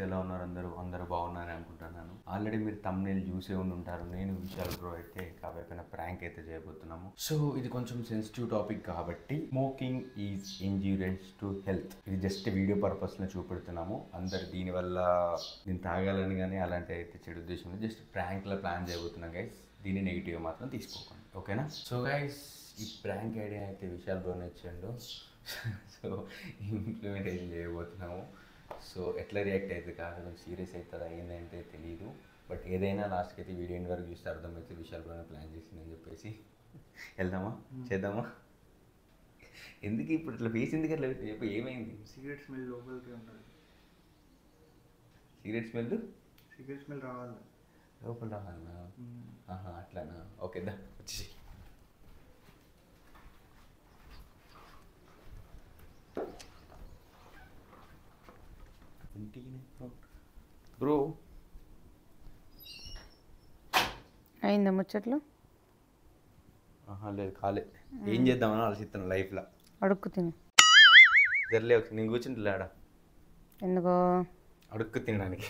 ఎలా ఉన్నారు అందరూ బాగున్నారని అనుకుంటున్నాను. ఆల్రెడీ మీరు థంబ్నెయిల్ చూసే ఉంటారు. నేను విశాల్ బ్రో అయితే కావ్యపైన ప్రాంక్ అయితే చేయబోతున్నాము. సో ఇది కొంచెం సెన్సిటివ్ టాపిక్ కాబట్టి smoking is injurious to health. ఇది జస్ట్ వీడియో పర్పస్లో చూపెడుతున్నాము. అందరు దీనివల్ల దీన్ని తాగాలని కానీ అలాంటి అయితే చెడు ఉద్దేశం జస్ట్ ప్రాంక్లో ప్లాన్ చేయబోతున్నాం గైస్. దీన్ని నెగిటివ్ మాత్రం తీసుకోకండి, ఓకేనా? సో గైస్ ఈ ప్రాంక్ ఐడియా అయితే విశాల్ బ్రో ఇచ్చాడు. సో ఇంప్లిమెంటేషన్ చేయబోతున్నాము. సో ఎట్లా రియాక్ట్ అవుతుంది కాదు, కొంచెం సీరియస్ అవుతుందా ఏంటంటే తెలియదు. బట్ ఏదైనా లాస్ట్కి అయితే వీడియో ఎండ్ వరకు చూస్తే అర్థమైతే విశాల్ బ్రో ప్లాన్ చేసిందని చెప్పేసి వెళ్దామా, చేద్దామా? ఎందుకు ఇప్పుడు ఇట్లా ఫేస్ ఎందుకు అట్లా చెప్పి ఏమైంది? సిగరెట్ స్మెల్ లోపలికి ఉంటుంది. సిగరెట్ స్మెల్ రావాలి, లోపల రావాలన్నా? అట్లానా? ఓకే దా వచ్చేసి. బ్రో అయిందా ముచ్చట్లు? లేదు కాలే. ఏం చేద్దామని ఆలోచిస్తాను లైఫ్లో. అడుక్కు తిని జరలే నేను కూర్చుంటే ఆడ ఎందుకో అడుక్కు తినడానికి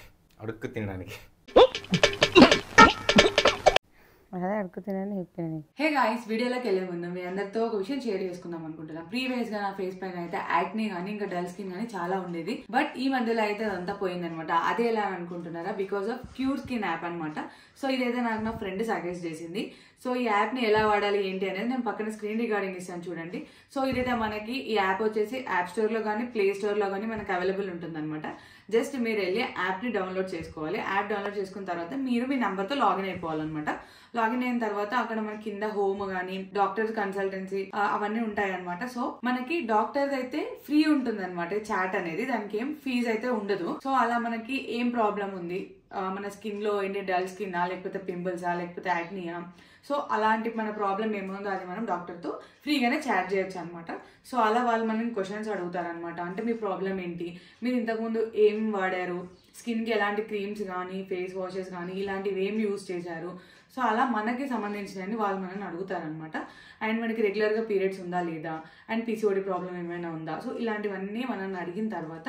అదే అడుక్కు తినని చెప్పాను. హే గాయ్స్, వీడియోలోకి వెళ్ళే ముందు మీ అందరితో ఒక విషయం షేర్ చేసుకుందాం అనుకుంటున్నాను. ప్రీవియస్ గా నా ఫేస్ పైన అయితే యాక్నే కానీ ఇంకా డల్ స్కిన్ కానీ చాలా ఉండేది. బట్ ఈ మధ్యలో అయితే అదంతా పోయిందనమాట. అదే ఎలా అనుకుంటున్నారా? Because of cure skin app అనమాట. సో ఇదైతే నాకు నా ఫ్రెండ్ సజెస్ట్ చేసింది. సో ఈ యాప్ని ఎలా వాడాలి ఏంటి అనేది నేను పక్కన స్క్రీన్ రికార్డింగ్ ఇస్తాను చూడండి. సో ఇదైతే మనకి ఈ యాప్ వచ్చేసి యాప్ స్టోర్లో కానీ ప్లే స్టోర్లో కానీ మనకు అవైలబుల్ ఉంటుంది అనమాట. జస్ట్ మీరు వెళ్ళి యాప్ని డౌన్లోడ్ చేసుకోవాలి. యాప్ డౌన్లోడ్ చేసుకున్న తర్వాత మీరు మీ నెంబర్తో లాగిన్ అయిపోవాలన్నమాట. లాగిన్ అయిన తర్వాత అక్కడ మనకి కింద హోమ్ కానీ డాక్టర్స్ కన్సల్టెన్సీ అవన్నీ ఉంటాయి అనమాట. సో మనకి డాక్టర్స్ అయితే ఫ్రీ ఉంటుంది అనమాట చాట్ అనేది, దానికి ఏం ఫీజు అయితే ఉండదు. సో అలా మనకి ఏం ప్రాబ్లం ఉంది, మన స్కిన్ లో ఏంటి డల్ స్కిన్నా లేకపోతే పింపుల్సా లేకపోతే యాక్నియా, సో అలాంటి మన ప్రాబ్లం ఏముందో అది మనం డాక్టర్తో ఫ్రీగానే చాట్ చేయొచ్చు అనమాట. సో అలా వాళ్ళు మనకి క్వశ్చన్స్ అడుగుతారనమాట. అంటే మీ ప్రాబ్లం ఏంటి, మీరు ఇంతకుముందు ఏం వాడారు, స్కిన్కి ఎలాంటి క్రీమ్స్ కానీ ఫేస్ వాషెస్ కానీ ఇలాంటివి ఏం యూజ్ చేశారు, సో అలా మనకి సంబంధించినవి వాళ్ళు మనల్ని అడుగుతారనమాట. అండ్ మనకి రెగ్యులర్గా పీరియడ్స్ ఉందా లేదా, అండ్ పిసిఓడి ప్రాబ్లం ఏమైనా ఉందా, సో ఇలాంటివన్నీ మనల్ని అడిగిన తర్వాత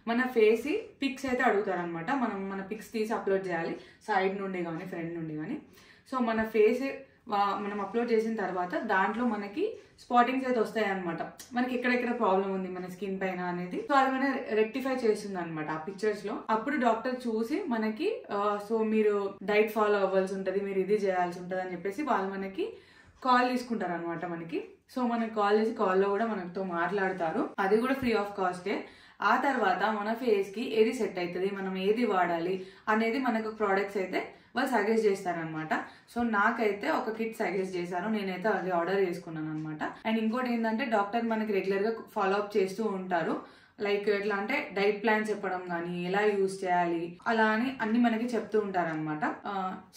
మన ఫేస్ పిక్స్ అయితే అడుగుతారనమాట. మన పిక్స్ తీసి అప్లోడ్ చేయాలి, సైడ్ నుండి కానీ ఫ్రంట్ నుండి కానీ. సో మన ఫేస్ మనం అప్లోడ్ చేసిన తర్వాత దాంట్లో మనకి స్పాటింగ్స్ అయితే వస్తాయి అనమాట, మనకి ఎక్కడెక్కడ ప్రాబ్లం ఉంది మన స్కిన్ పైన అనేది. సో అది మనం రెక్టిఫై చేస్తుంది అనమాట ఆ పిక్చర్స్ లో. అప్పుడు డాక్టర్ చూసి మనకి సో మీరు డైట్ ఫాలో అవ్వాల్సి ఉంటుంది, మీరు ఇది చేయాల్సి ఉంటుంది అని చెప్పేసి వాళ్ళు మనకి కాల్ తీసుకుంటారు అనమాట మనకి. సో మనకి కాల్ చేసి కాల్లో కూడా మనతో మాట్లాడతారు, అది కూడా ఫ్రీ ఆఫ్ కాస్టే. ఆ తర్వాత మన ఫేస్ కి ఏది సెట్ అవుతుంది, మనం ఏది వాడాలి అనేది మనకు ప్రోడక్ట్స్ అయితే వాళ్ళు సజెస్ట్ చేస్తారనమాట. సో నాకైతే ఒక కిట్ సజెస్ట్ చేశారు, నేనైతే అది ఆర్డర్ చేసుకున్నాను అనమాట. అండ్ ఇంకోటి ఏంటంటే డాక్టర్ మనకి రెగ్యులర్ గా ఫాలో అప్ చేస్తూ ఉంటారు. లైక్ ఎట్లా అంటే డైట్ ప్లాన్ చెప్పడం కానీ ఎలా యూజ్ చేయాలి అలా అని అన్ని మనకి చెప్తూ ఉంటారు అనమాట.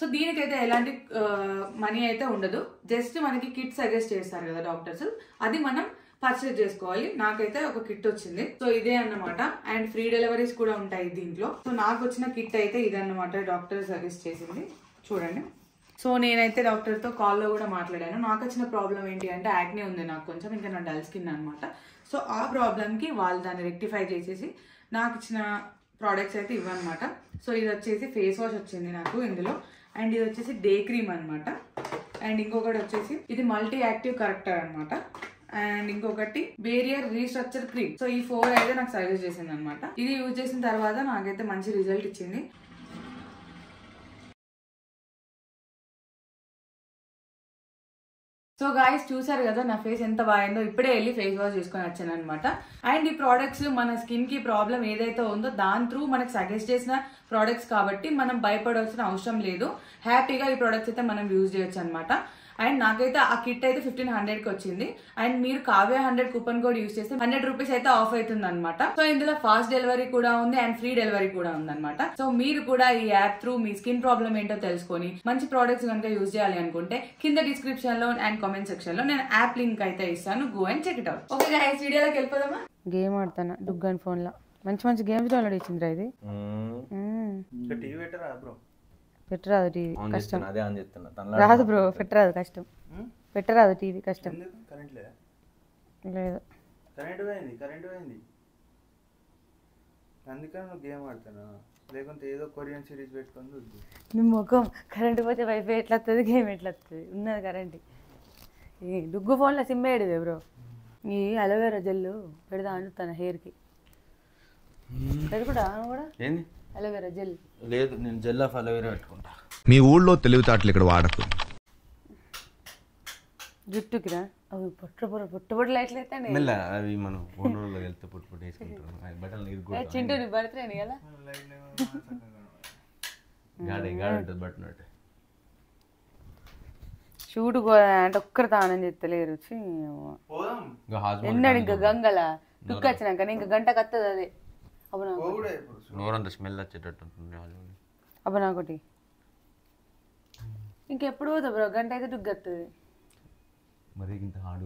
సో దీనికైతే ఎలాంటి మనీ అయితే ఉండదు, జస్ట్ మనకి కిట్ సజెస్ట్ చేస్తారు కదా డాక్టర్స్, అది మనం పర్చేజ్ చేసుకోవాలి. నాకైతే ఒక కిట్ వచ్చింది, సో ఇదే అన్నమాట. అండ్ ఫ్రీ డెలివరీస్ కూడా ఉంటాయి దీంట్లో. సో నాకు వచ్చిన కిట్ అయితే ఇదన్నమాట, డాక్టర్ సజెస్ట్ చేసింది చూడండి. సో నేనైతే డాక్టర్తో కాల్లో కూడా మాట్లాడాను. నాకు వచ్చిన ప్రాబ్లం ఏంటి అంటే యాక్నే ఉంది నాకు కొంచెం, ఇంకా నా డల్ స్కిన్ అనమాట. సో ఆ ప్రాబ్లంకి వాళ్ళు దాన్ని రెక్టిఫై చేసేసి నాకు ఇచ్చిన ప్రోడక్ట్స్ అయితే ఇవన్నమాట. సో ఇది వచ్చేసి ఫేస్ వాష్ వచ్చింది నాకు ఇందులో, అండ్ ఇది వచ్చేసి డే క్రీమ్ అనమాట. అండ్ ఇంకొకటి వచ్చేసి ఇది మల్టీ యాక్టివ్ కరెక్టర్ అనమాట. అండ్ ఇంకొకటి బేరియర్ రీస్ట్రక్చర్ క్రీమ్. సో ఈ 4 అయితే నాకు సజెస్ట్ చేసింది అనమాట. ఇది యూజ్ చేసిన తర్వాత నాకైతే మంచి రిజల్ట్ ఇచ్చింది. సో గాయస్ చూసారు కదా నా ఫేస్ ఎంత బాగుందో. ఇప్పుడే వెళ్ళి ఫేస్ వాష్ చేసుకొని వచ్చాను అనమాట. అండ్ ఈ ప్రోడక్ట్స్ మన స్కిన్ కి ప్రాబ్లం ఏదైతే ఉందో దాని త్రూ మనకు సజెస్ట్ చేసిన ప్రోడక్ట్స్ కాబట్టి మనం భయపడాల్సిన అవసరం లేదు. హ్యాపీగా ఈ ప్రోడక్ట్స్ అయితే మనం యూజ్ చేయొచ్చు అనమాట. అండ్ నాకైతే ఆ కిట్ అయితే 1500కి వచ్చింది. అండ్ మీరు కావ్య 100 కూపన్ కోడ్ యూజ్ చేస్తే 100 రూపీస్ అయితే ఆఫ్ అవుతుంది అనమాట. సో ఇందులో ఫాస్ట్ డెలివరీ కూడా ఉంది అండ్ ఫ్రీ డెలివరీ కూడా ఉందన్నమాట. సో మీరు కూడా ఈ యాప్ త్రూ మీ స్కిన్ ప్రాబ్లం ఏంటో తెలుసుకొని మంచి ప్రోడక్ట్స్ కనుక యూజ్ చేయాలి అనుకుంటే కింద డిస్క్రిప్షన్ లో అండ్ కామెంట్ సెక్షన్ లో నేను యాప్ లింక్ అయితే ఇస్తాను, go and check it out. Okay guys, వీడియోలోకి వెళ్ళిపోదామా? గేమ్ ఆడతాను డుగ్గన్ ఫోన్ లో, మంచి మంచి గేమ్స్ డౌన్లోడ్ ఇచ్చిందిరా ఇది. పెట్టరాదు టీవీ కష్టం, రాదు బ్రో పెట్టరాదు కష్టం, పెట్టరాదు టీవీ కష్టం. లేదు అందుకని నువ్వు గేమ్ ఆడుతున్నా, లేకుంటే ఏదో కొరియన్ సిరీస్ పెట్టుకొని చూద్దు. నీ ముఖం కరెంట్ పోతే వైఫై ఎట్లా వస్తుంది, గేమ్ ఎట్లా వస్తుంది? ఉన్నది కరెంట్. ఈ డుగ్గు ఫోన్లో సిమ్ వేయడు బ్రో. ఈ అలోవేరా జెల్లు పెడదా అంటుతాను హెయిర్కి. పెట్టుకుంటా కూడా ఏంది అలోవేరా జెల్? లేదు, నేను జెల్ ఆఫ్ అలోవేరా పెట్టుకుంటా. మీ ఊళ్ళో తెలివితేటలు ఇక్కడ వాడకు. జుట్టుకిరా అవి పొట్టు లైట్లు అయితే మెల్ల అవి మనం ఓనర్లో వెళ్తే పుట్టు వేసుకుంటాం. బట్టలు నీరు చింటూ నీ బర్త్డే కదా. గాడి ఉంటుంది బట్టనట్టు. షూట్ అంటే ఒక్కరు తానని చెప్తలేరు. ఎన్నాడు ఇంకా గంగల దుక్కు వచ్చినాక ఇంకా గంటకు వస్తుంది అదే. అబ్బా నోరంతా స్మెల్ వచ్చేటట్టు ఉంటుంది. అబ్బా నాకోటి ఇంకెప్పుడు పోతా బ్రో, గంట అయితే దుగ్గు వస్తుంది. మరీ ఇంత హార్డ్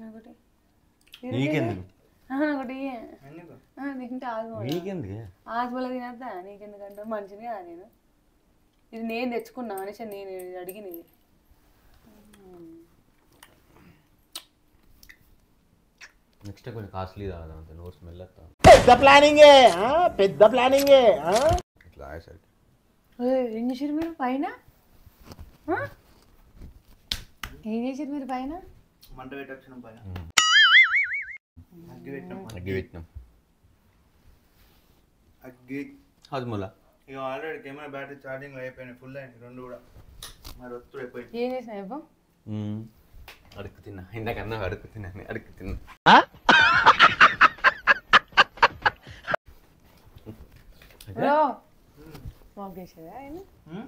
నాకోటి నీకెందుకు నాకోటి తింటే ఆగు. నీకెందుకు ఆకుమల తినద్దా? నీకెందుకంటే మంచిది కదా. నేను ఇది నేను తెచ్చుకున్నా అనేసి నేను అడిగినది. నెక్స్ట్ కొంచెం కాస్ట్లీ తాగదా, అంత నోరు స్మెల్ వస్తా. పెద్ద ప్లానింగే. ఇట్లా ఆయేసరికి ఏం చేసారు మీరు పైన? ఏం చేసారు మీరు పైన? మంట పెట్టొచ్చిన పైన అగ్గి పెట్టినాం. అగ్గి అది మూల ఇక ఆల్రెడీ కెమెరా బ్యాటరీ ఛార్జింగ్ అయిపోయినాయి, ఫుల్ అయినాయి రెండు కూడా. మరి వస్తు అయిపోయింది. ఏం చేసినా ఇవ్వ? అడుక్కు తిన్నా, ఇందాకన్నా అడుక్కు తిన్నా. స్మోక్ చేసారా ఆయన?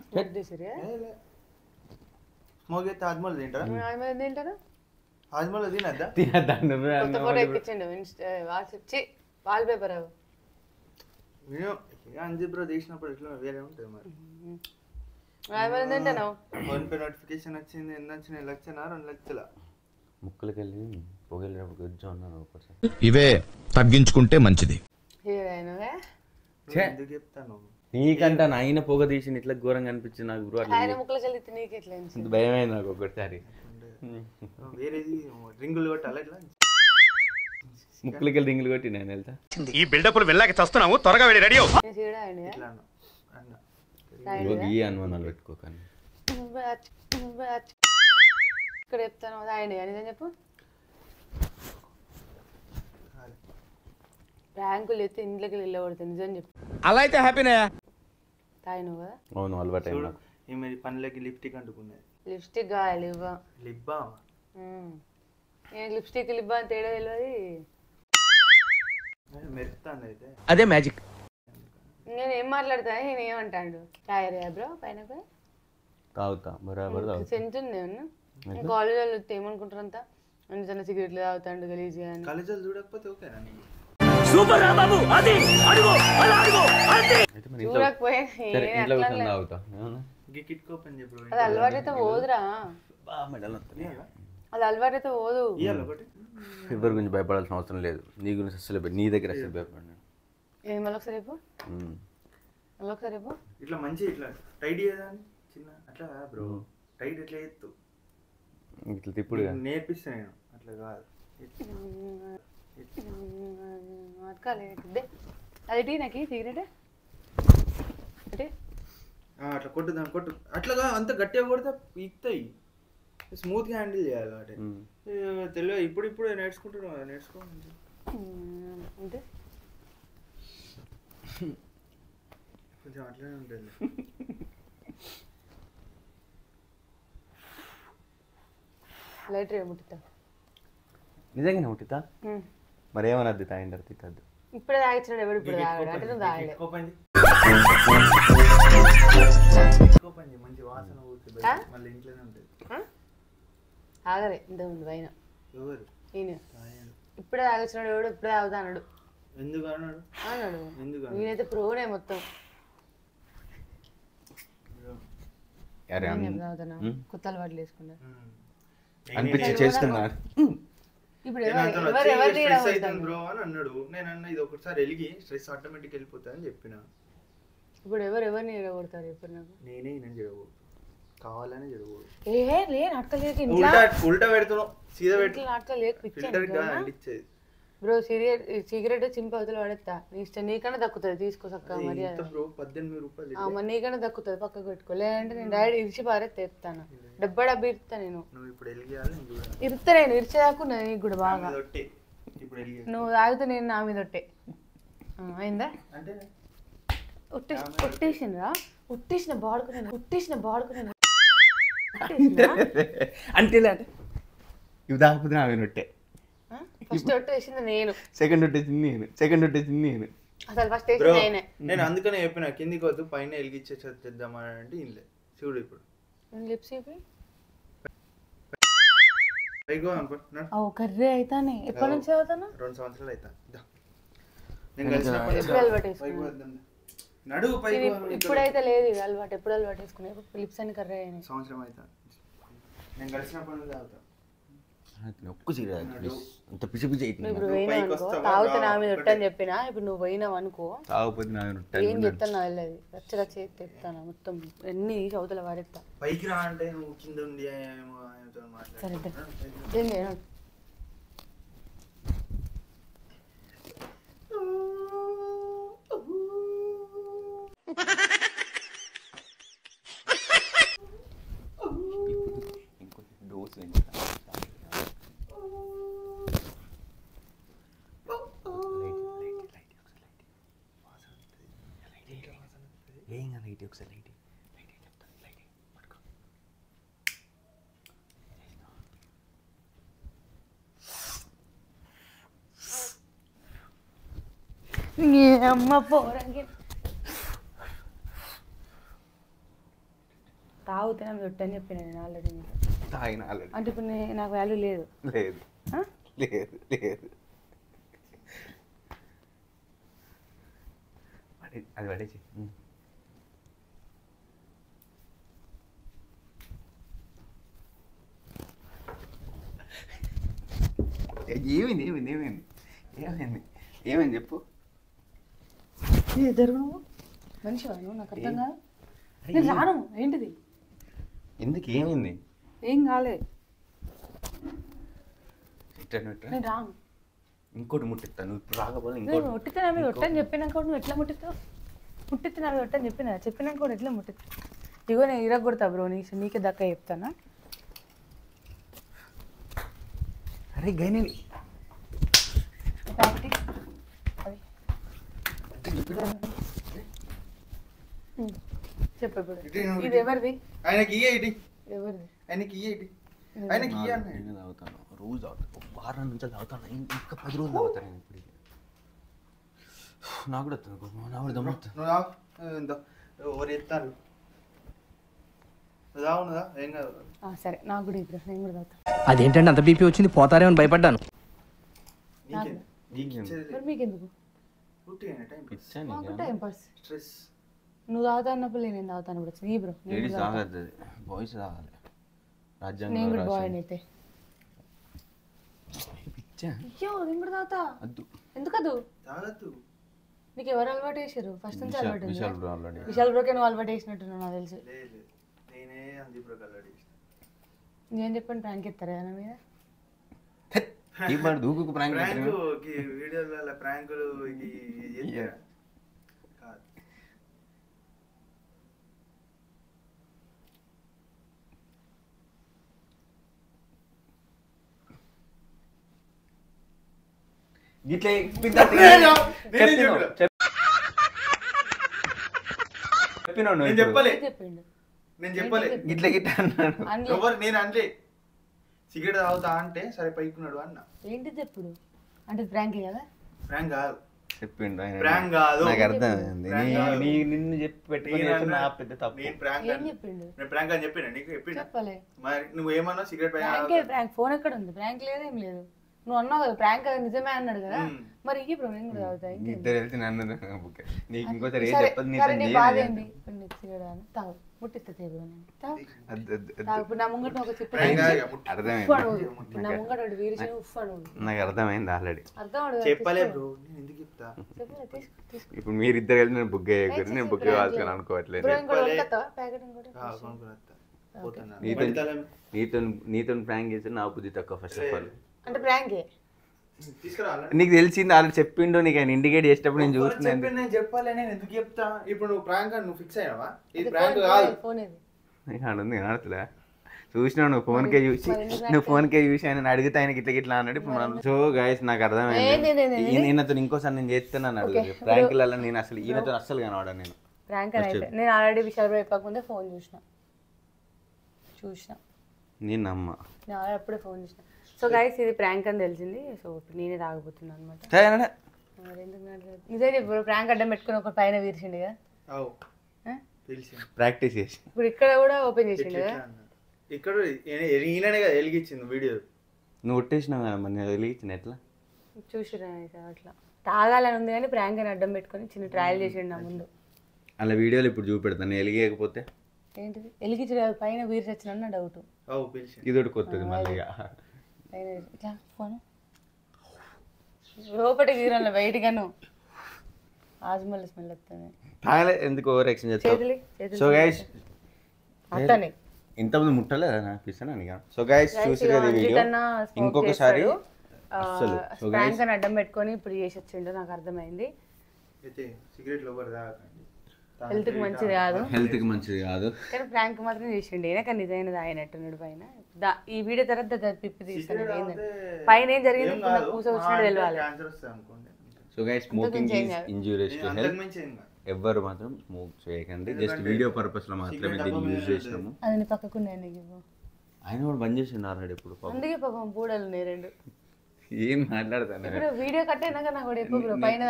స్మోక్ చేసారా? స్మోక్ అయితే ఆజ్మల్ తింటారా? తింటారా? ఆజ్మల్ తినద్దా? కొత్త ఫోటో ఎక్కించండి వాల్ పేపర్. అవి అంజీ బ్రో తీసినప్పుడు ఇట్లా వేరే ఉంటుంది మరి. తింటాను. ఫోన్పే నోటిఫికేషన్ వచ్చింది. ఎన్ని వచ్చినాయి? 1,00,000 2 లక్షల ముక్కలకి వెళ్ళి పొగలేనప్పుడు గుజ్జు అన్నాను ఒకసారి. ఇవే తగ్గించుకుంటే మంచిది. ఎందుకు చెప్తాను? నీకంట ఆయన పొగ తీసి ఇట్లా ఘోరంగా అనిపించింది నాకు బ్రో. అట్లా భయమైంది నాకు ఒకసారి. వేరేది రింగులు కొట్టాలి ఇట్లా ముక్కలకి వెళ్ళి రింగులు కొట్టి నేను వెళ్తా. ఈ బిల్డప్ వెళ్ళాక చస్తున్నాము, త్వరగా వెళ్ళి రెడీ. ఇట్లా అన్న ఈ అనుమానాలు పెట్టుకోకండి. ఇక్కడ చెప్తాను ఆయన అని చెప్పు. ర్యాంకులు ఎత్తి ఇంట్లోకి వెళ్ళకూడదు నిజం చెప్పు. అలా అయితే హ్యాపీనే. తాగినావు కదా? అవును, అలవాటు అయింది నాకు. ఈమె పనులకి లిప్స్టిక్ అంటుకున్నది. లిప్స్టిక్ కావాలి ఇవ్వ. లిబ్బా లిప్స్టిక్ లిబ్బా అని తేడా తెలియదు. మెరుస్తాను అయితే అదే మ్యాజిక్. నేను ఏం మాట్లాడతా, నేను ఏమంటాడు తాగరా బ్రో పైన తాగుతా బరాబర్ తాగుతా. సెన్స్ ఉంది కాలేజ్ వాళ్ళు ఏమనుకుంటారు అంతా అందుకన్నా సిగరెట్లు తాగుతాడు గలీజ్గా అని. కాలేజీలు చూడకపోతే ఓకేనా? చూడకపోయే అది అలవాటు అయితే పోదురా. అది అలవాటు అయితే పోదు. ఎవరి గురించి భయపడాల్సిన అవసరం లేదు. నీ గురించి అసలు నీ దగ్గర అసలు భయపడి. మళ్ళొకసారి రేపు మళ్ళొకసారి రేపు ఇట్లా మంచి ఇట్లా టైట్ చేయదా చిన్న అట్లా బ్రో. టైట్ ఎట్లా ఎత్తు ఇట్లా తిప్పుడు నేర్పిస్తా నేను. అట్లా కాదు అది టీ నాకు సిగరెట్ అంటే అట్లా కొట్టు దాన్ని కొట్టు. అట్లాగా అంత గట్టిగా కొడితే పీక్తాయి. స్మూత్గా హ్యాండిల్ చేయాలి. అంటే తెలియదు, ఇప్పుడు నేర్చుకుంటున్నావు. నేర్చుకోవాలి అంటే కొంచెం అట్లనే ఉంటుంది. లైట్ ముట్టితా నిజంగానే ముట్టితా. మరి ఏమనద్దు తాగింటారు తిట్టద్దు. ఇప్పుడే తాగించాడు ఎవరు ఇప్పుడు తాగాడు అంటే నువ్వు తాగలే. మంచి వాసన మళ్ళీ ఇంట్లోనే ఉంటుంది. ఆగలే ఇంతకుముందు పైన ఎవరు ఈయన ఇప్పుడే తాగించాడు ఎవడు ఇప్పుడే తాగుతా అన్నాడు. ఎందుకు అన్నాడు? అన్నాడు ఎందుకు? నేనైతే ప్రోనే మొత్తం తాగుతున్నా. కొత్త అలవాట్లు వేసుకున్నా అనిపించి చేస్తున్నారు. ఇప్పుడు బ్రో అని అన్నాడు. నేను అన్న ఇది ఒకసారి వెలిగి స్ట్రెస్ ఆటోమేటిక్ వెళ్ళిపోతా అని చెప్పిన. ఇప్పుడు ఎవరిని ఎడగొడతారు ఇప్పుడు నాకు? నేనే నేను చెడగొడతా. కావాలని చెడకూడదు. లే నాటకాలు లేక ఇంట్లో ఉల్టా పెడుతున్నావు, సీదా పెట్టు. నాటకాలు లేక ఫిల్టర్ గా అంటించేది. బ్రో సిగరెట్ చింపి అవతల పడేస్తా, నీ ఇష్టం, నీకన్నా దక్కుతుంది, తీసుకో చక్కగా మర్యాద. బ్రో 18 రూపాయలు. మరి నీకన్నా దక్కుతుంది, పక్కకు పెట్టుకో. లేదంటే నేను డైరెక్ట్ ఇరిచి పారేస్తే ఎత్తాను, డబ్బా ఇరుతా నేను. నువ్వు ఇప్పుడు వెలిగేయాలి. ఇరుతా నేను, ఇరిచేదాకున్నా నీకు కూడా బాగా. ఇప్పుడు నువ్వు తాగితే నేను నా మీద ఒట్టే. అయిందా? అంటే ఒట్టేసినరా? ఒట్టేసిన బాడుకున్నాను అంటే ఇవి దాకపోతే ఆమె నొట్టే. ఫస్ట్ ఒట్టేసింది నేను, సెకండ్ ఒట్టేసింది నేను. అసలు ఫస్ట్ వేసింది నేనే. నేను అందుకనే చెప్పిన కిందికి వద్దు పైన వెలిగించే చేద్దామని అంటే ఇన్లే. చూడు ఇప్పుడు లిప్స్ అయిపోయి పైకి అనుకో. కర్రీ అవుతానే. ఎప్పటి నుంచి అవుతాను? 2 సంవత్సరాలు అవుతా. నేను కలిసినప్పుడు ఎప్పుడు అలవాటు వేసుకున్నాను? నడువు పైకి. ఇప్పుడైతే లేదు ఇది అలవాటు. ఎప్పుడు అలవాటు వేసుకున్నా? లిప్స్ అని కర్రీ అయినాయి. సంవత్సరం అవుతా. నేను కలిసినప్పుడు నుంచి తాగుతా. ఒక్క సిగరెట్ అంత పిచ్చి పిచ్చి అవుతుంది. ఇప్పుడు పోయినావు అనుకో, తాగుతా నా మీద ఒట్టని చెప్పినా, ఇప్పుడు నువ్వు పోయినావు అనుకో, తాగకపోతే నా ఏం చెప్తాను నా వెళ్ళదు. రచ్చ చెప్తాను మొత్తం ఎన్ని చదువుల వాడేస్తా. పైకి రా అంటే నువ్వు కింద ఉండి సరే ఏం చేయను. డోస్ ఒకసారి లైట్ చెప్తాను. లైట్ పట్టుకో. అమ్మ పోరంగి తాగుతే నా మీద ఒట్టని చెప్పిన నేను ఆల్రెడీ. తాగిన ఆల్రెడీ అంటే ఇప్పుడు నాకు వాల్యూ లేదు. లేదు లేదు లేదు. అది పడేసి ఏమైంది చెప్పు. జరుగు మనిషి వాడు, నాకు అర్థం కాదు. నేను రాను. ఏంటిది? ఎందుకు ఏమైంది? ఏం కాలే, నేను రాను. ఇంకోటి ముట్టిస్తాను. ఇప్పుడు రాకపోతే నేను ముట్టితే నా మీద ఒట్టని చెప్పినాక కూడా నువ్వు ఎట్లా ముట్టిస్తావు? ముట్టితే నా మీద ఒట్టని చెప్పినాక కూడా ఎట్లా ముట్టిస్తావు? ఇగో నేను ఇరగొడతా బ్రో, నీకే దక్క చెప్తానా? అరే గైని చెప్పు ఇప్పుడు. ఇది ఎవరిది? ఆయనకి ఇయ్యేటి. ఎవరిది? ఆయనకి ఇయ్యేటి. ఆయనకి ఇయ్యాను. నేను తాగుతాను, రోజు తాగుతాను, వారం నుంచి తాగుతాను. ఇంకా 10 రోజులు తాగుతాను నేను. ఇప్పుడు నాకు కూడా నా కూడా దమ్ముతా. ఎవరు ఎత్తారు? తాగున్నదా? ఏం కాదు. సరే నాకు కూడా ఇప్పుడు నేను కూడా తాగుతాను. అదేంటంటే అంత బీపీ వచ్చింది, పోతారేమని భయపడ్డాను. మీకెందుకు? Time pass. స్ట్రెస్. నువ్వు తాగుతా అన్నప్పుడు నేను తాగుతాను కూడా. ఈ బ్రో లేడీస్ తాగద్దు, బాయ్స్ తాగాలి. రాజ్యాంగం నేను కూడా బాయ్ అయితే పిచ్చా. అయ్యో నేను కూడా తాగుతా. అద్దు. ఎందుకదు? తాగద్దు. నీకు ఎవరు అలవాటు చేశారు? ఫస్ట్ నుంచి అలవాటు ఉంది. Vishal bro already. విశాల్ బ్రోకే నువ్వు అలవాటు చేసినట్టున్నావు నాకు తెలుసు. లేదు నేనే అందిబ్రో కల్లాడి. నేను చెప్పాను ప్రాంక్ ఎత్తారా నా మీద? ఈ మాట దూకు ప్రాంక్ వీడియోల ప్రాంకులు కాదు. గిట్లే నేను చెప్పలే. చెప్పిండు నేను చెప్పలే. గిట్ల గిట్ల అన్నాడు. ఎవరు? నేను అనలే. సిగరెట్ తాగుతా అంటే సరే పైకున్నాడు అన్న. ఏంటిది ఎప్పుడు అంటే ప్రాంక్ కదా? ప్రాంక్ కాదు. చెప్పిండు ఆయన. ప్రాంక్ కాదు. నాకు అర్థమైంది. నిన్ను చెప్పి పెట్టుకుని నా పెద్ద తప్పు. నేను ప్రాంక్ ఏం చెప్పిండు? నేను ప్రాంక్ అని చెప్పినా నీకు? చెప్పిండు. చెప్పలే. మరి నువ్వు ఏమన్నా సిగరెట్ ప్రాంక్ ఫోన్ ఎక్కడ ఉంది? ప్రాంక్ లేదేం లేదు. నువ్వు అన్నావు కదా ప్రాంక్ నిజమే అన్నాడు కదా, మరి ఈ బ్రో నేను కూడా తాగుతా. ఇద్దరు వెళ్తే నన్ను నీకు ఇంకోసారి ఏం చెప్పదు. నీ బాధ ఏంటి? తాగు ముట్టిస్తే నా ముంగట ఒక చెప్పు. అర్థమైంది. నా ముంగట వీరి ఉఫ్ అను. నాకు అర్థమైంది ఆల్రెడీ. అర్థం చెప్పలే బ్రో. నేను ఎందుకు చెప్తా? ఇప్పుడు మీరిద్దరు వెళ్ళి నేను బుక్ అయ్యారు, నేను బుక్ కావాల్సి అనుకోవట్లేదు. పోతున్నా నీతో ప్రాంక్ చేస్తే నా బుద్ధి తక్కువ ఫస్ట్ ఆఫ్ ఆల్. అంటే ప్రాంకే తీసుకురావాలా నీకు తెలిసింది వాళ్ళు చెప్పిండు, నీకు ఆయన ఇండికేట్ చేసేటప్పుడు నేను చూస్తున్నాను. నేను చెప్పాలి, నేను ఎందుకు చెప్తా? ఇప్పుడు నువ్వు ప్రాంక్ అని నువ్వు ఫిక్స్ అయ్యావా? ఇది ప్రాంక్ కాదు. ఫోన్ ఇది ఉంది కనడుతులే, చూసినావు నువ్వు ఫోన్కే చూసి, నువ్వు ఫోన్కే చూసి ఆయన అడిగితే ఆయనకి ఇట్లా ఇట్లా అన్నాడు. ఇప్పుడు మనం సో గైస్ నాకు అర్థమైంది, ఈయనతో ఇంకోసారి నేను చేస్తున్నాను అడుగు ప్రాంకులలో. నేను అసలు ఈయనతో అస్సలు కనవాడాను నేను ప్రాంక్ అని అయితే. నేను ఆల్రెడీ విశాల్ బ్రో చెప్పకముందే ఫోన్ చూసిన నేను నమ్మ. నేను ఆల్రెడీ అప్పుడే ఫోన్ చూసిన. సో గైస్ ఇది ప్రాంక్ అని తెలిసింది. సో ఇప్పుడు నేనే తాగబోతున్నాను అనమాట. మరి ఎందుకు మాట్లాడదు? నిజం చెప్పు, ప్రాంక్ అడ్డం పెట్టుకుని ఒక పైన వీరిచిండు కదా, ప్రాక్టీస్ చేసి. ఇప్పుడు ఇక్కడ కూడా ఓపెన్ చేసిండు కదా. ఇక్కడ ఈయననే కదా వెలిగించింది వీడియో. నువ్వు ఒట్టేసినావు కదా మరి, నేను వెలిగించిన ఎట్లా చూసిరా అట్లా తాగాలని ఉంది కానీ ప్రాంక్ అని అడ్డం పెట్టుకొని చిన్న ట్రయల్ చేసిండు నా ముందు. అలా వీడియోలు ఇప్పుడు చూపెడతాను, వెలిగేయకపోతే ఏంటిది వెలిగించడు పైన వీరి వచ్చిన నా డౌట్. ఇది ఒకటి కొత్తది మళ్ళీ. పైన ఇట్లా ఫోన్ లోపల గీరాలి బయటగాను ఆజ్మల్ స్మెల్ వస్తుంది. తాగలే ఎందుకు ఓవర్ యాక్షన్ చేస్తావు? సో గైస్ అట్టనే ఇంతమంది ముట్టలేదా నాకు ఇస్తాను. సో గైస్ చూసి కదా వీడియో ఇంకొకసారి ప్రాంక్ అని అడ్డం పెట్టుకొని ఇప్పుడు చేసి వచ్చిండు, నాకు అర్థమైంది. హెల్త్ కి మంచిది కాదు కానీ ప్రాంక్ మాత్రం చేసిండు. కానీ నిజమైన తాగినట్టున్నాడు పైన. ఈ వీడియో తర్వాత పిప్పి తీస్తాను ఏంటంటే పైన ఏం జరిగింది పూస వచ్చినట్టు తెలియాలి. So guys smoking is injurious to health. ఎవ్వరు మాత్రం స్మోక్ చేయకండి, జస్ట్ వీడియో పర్పస్ లో మాత్రమే దీన్ని యూజ్ చేసినాము. అది పక్కకుండా ఆయన కూడా బంద్ చేసిండు ఆల్రెడీ. ఇప్పుడు అందుకే పాపం పూడలు ఉన్నాయి రెండు. ఏం మాట్లాడతాను ఇప్పుడు వీడియో కట్ అయినాక నాకు ఎప్పుడు బ్రో పైన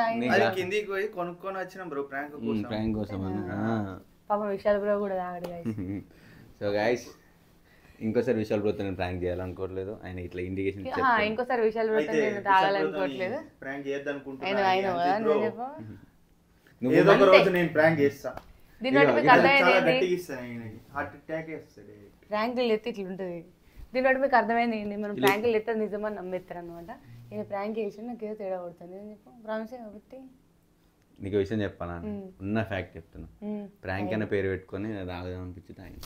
కిందికి పోయి కొనుక్కొని వచ్చినాం బ్రో ప్రాంక్ కోసం. పాపం విశాల్ బ్రో కూడా తాగడు గైస్. సో గైస్ ఇంకోసారి విశాల్ బ్రోతో నేను ప్రాంక్ చేయాలనుకోవట్లేదు. ఆయన ఇట్లా ఇండికేషన్ ఇంకోసారి విశాల్ బ్రోతో నేను తాగాలనుకోవట్లేదు. ప్రాంక్ చేద్దామనుకుంటున్నా. ఏదో ఒక రోజు నేను ప్రాంక్ చేస్తా. దీని బట్టి మీకు అర్థమైంది ప్రాంకులు ఎత్తి ఇట్లా ఉంటుంది. దీని బట్టి మీకు అర్థమైంది ఏంటి, మనం ప్రాంకులు ఎత్తే నిజమని నమ్మేస్తారు అనమాట. నేను ప్రాంక్ చేసి నాకు ఏదో తేడా కొడుతుంది నేను చెప్పు ప్రామిస్ కాబట్టి. నీకు విషయం చెప్పాలా, ఉన్న ఫ్యాక్ట్ చెప్తున్నా. ప్రాంక్ అనే పేరు పెట్టుకొని తాగదాం అనిపించి తాగి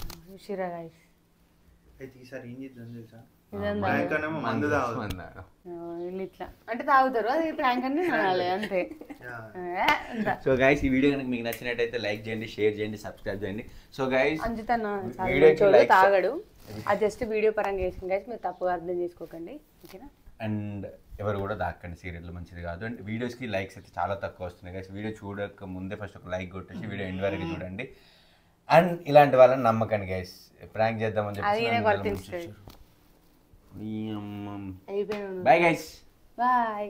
ఇట్లా అంటే తాగుతారు, అది ప్రాంక్ అని అనాలి అంతే. సో గైస్ ఈ వీడియో కనుక మీకు నచ్చినట్టయితే లైక్ చేయండి, షేర్ చేయండి, సబ్స్క్రైబ్ చేయండి. సో గైస్ అంజిత్ తాగడు, అది జస్ట్ వీడియో పరంగా చేసింది గైస్, మీరు తప్పుగా అర్థం చేసుకోకండి ఓకేనా. అండ్ ఎవరు కూడా దాక్కండి, సీరియల్ మంచిది కాదు. అండ్ వీడియోస్కి లైక్స్ అయితే చాలా తక్కువ వస్తున్నాయి గైస్. వీడియో చూడక ముందే ఫస్ట్ ఒక లైక్ కొట్టేసి వీడియో ఎండ్ వరకు చూడండి. అండ్ ఇలాంటి వాళ్ళని నమ్మకండి గైస్, ప్రాంక్ చేద్దామని చెప్పి. Bye guys. బాయ్.